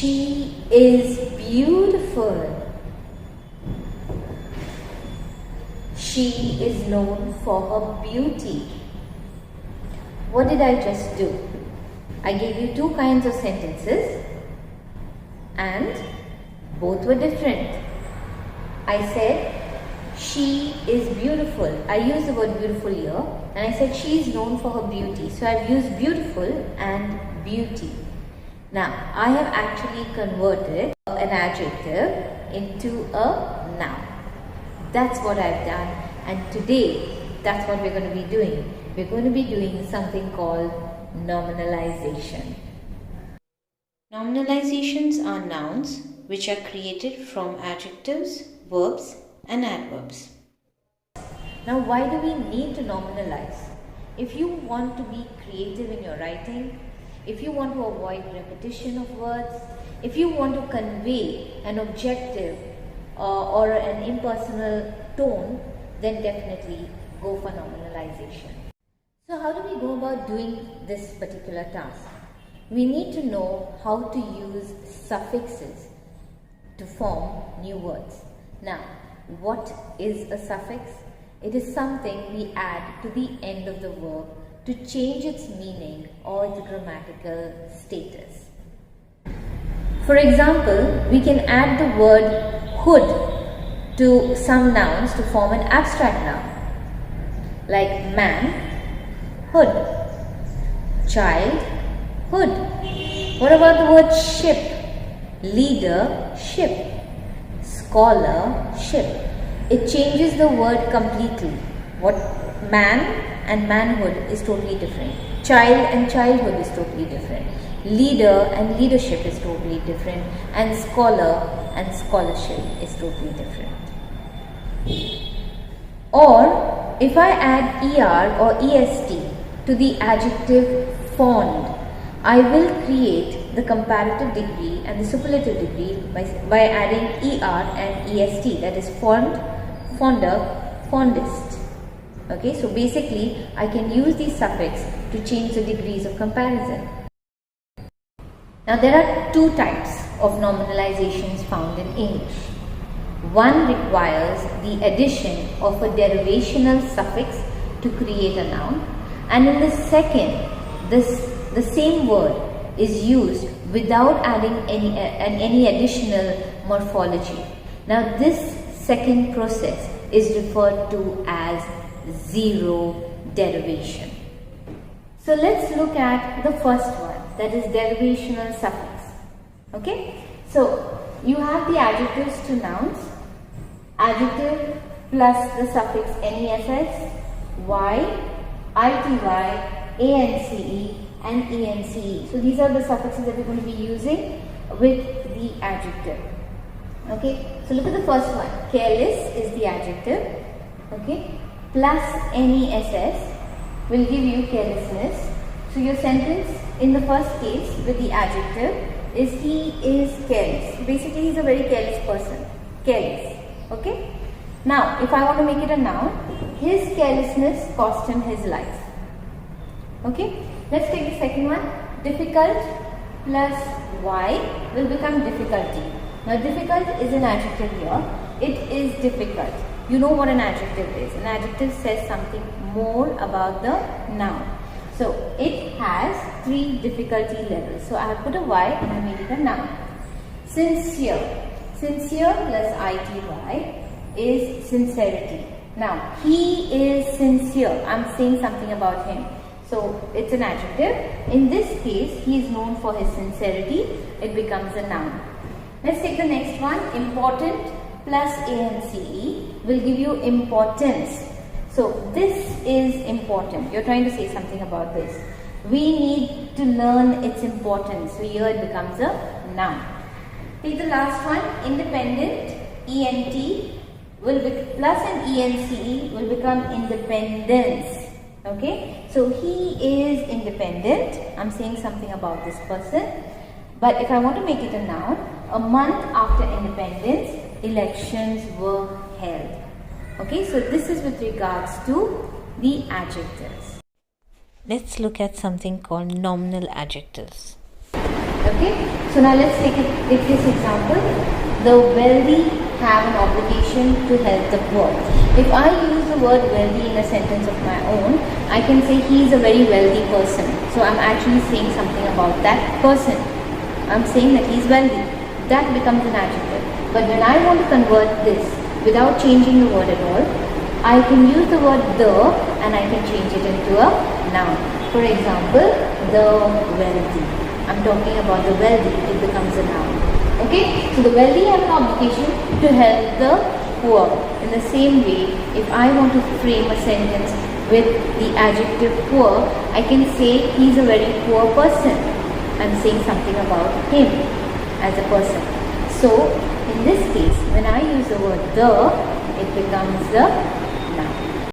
She is beautiful. She is known for her beauty. What did I just do? I gave you two kinds of sentences and both were different. I said she is beautiful. I used the word beautiful here and I said she is known for her beauty. So I've used beautiful and beauty. Now I have actually converted an adjective into a noun. That's what I've done, and today that's what we're going to be doing. We're going to be doing something called nominalization. Nominalizations are nouns which are created from adjectives, verbs and adverbs. Now why do we need to nominalize? If you want to be creative in your writing, if you want to avoid repetition of words, if you want to convey an objective or an impersonal tone, then definitely go for nominalization. So how do we go about doing this particular task? We need to know how to use suffixes to form new words. Now, what is a suffix? It is something we add to the end of the verb to change its meaning or its grammatical status. For example, we can add the word hood to some nouns to form an abstract noun, like man, hood, child, hood. What about the word ship? Leader, ship, scholar, ship. It changes the word completely. What man and manhood is totally different. Child and childhood is totally different. Leader and leadership is totally different. And scholar and scholarship is totally different. Or if I add er or est to the adjective fond, I will create the comparative degree and the superlative degree by adding er and est, that is fond, fonder, fondest. Okay, so basically I can use these suffix to change the degrees of comparison. Now there are two types of nominalizations found in English. One requires the addition of a derivational suffix to create a noun, and in the second, the same word is used without adding any additional morphology. Now this second process is referred to as zero derivation. So let's look at the first one, that is derivational suffix. Okay, so you have the adjectives to nouns, adjective plus the suffix ness, y, ity, ance and ence. So these are the suffixes that we're going to be using with the adjective. Okay, so look at the first one. Careless is the adjective. Okay, plus ness will give you carelessness. So your sentence in the first case with the adjective is he is careless. Basically, he's a very careless person. Careless. Okay. Now, if I want to make it a noun, his carelessness cost him his life. Okay. Let's take the second one. Difficult plus y will become difficulty. Now, difficult is an adjective here. It is difficult. You know what an adjective is. An adjective says something more about the noun. So, it has 3 difficulty levels. So, I have put a y and I made it a noun. Sincere. Sincere plus ity is sincerity. Now, he is sincere. I am saying something about him. So, it's an adjective. In this case, he is known for his sincerity. It becomes a noun. Let's take the next one. Important plus ance will give you importance. So, this is important. You're trying to say something about this. We need to learn its importance. So, here it becomes a noun. Take the last one. Independent, ent will be plus an ence will become independence. Okay, so he is independent. I'm saying something about this person. But if I want to make it a noun, a month after independence, elections were held. Okay, so this is with regards to the adjectives. Let's look at something called nominal adjectives. Okay, so now let's take this example. The wealthy have an obligation to help the poor. If I use the word wealthy in a sentence of my own, I can say he is a very wealthy person. So I'm actually saying something about that person. I'm saying that he is wealthy. That becomes an adjective. But when I want to convert this without changing the word at all, I can use the word the and I can change it into a noun. For example, the wealthy. I'm talking about the wealthy, it becomes a noun. Okay, so the wealthy have an obligation to help the poor. In the same way, if I want to frame a sentence with the adjective poor, I can say he's a very poor person. I'm saying something about him as a person. So, in this case, when I use the word the, it becomes the noun.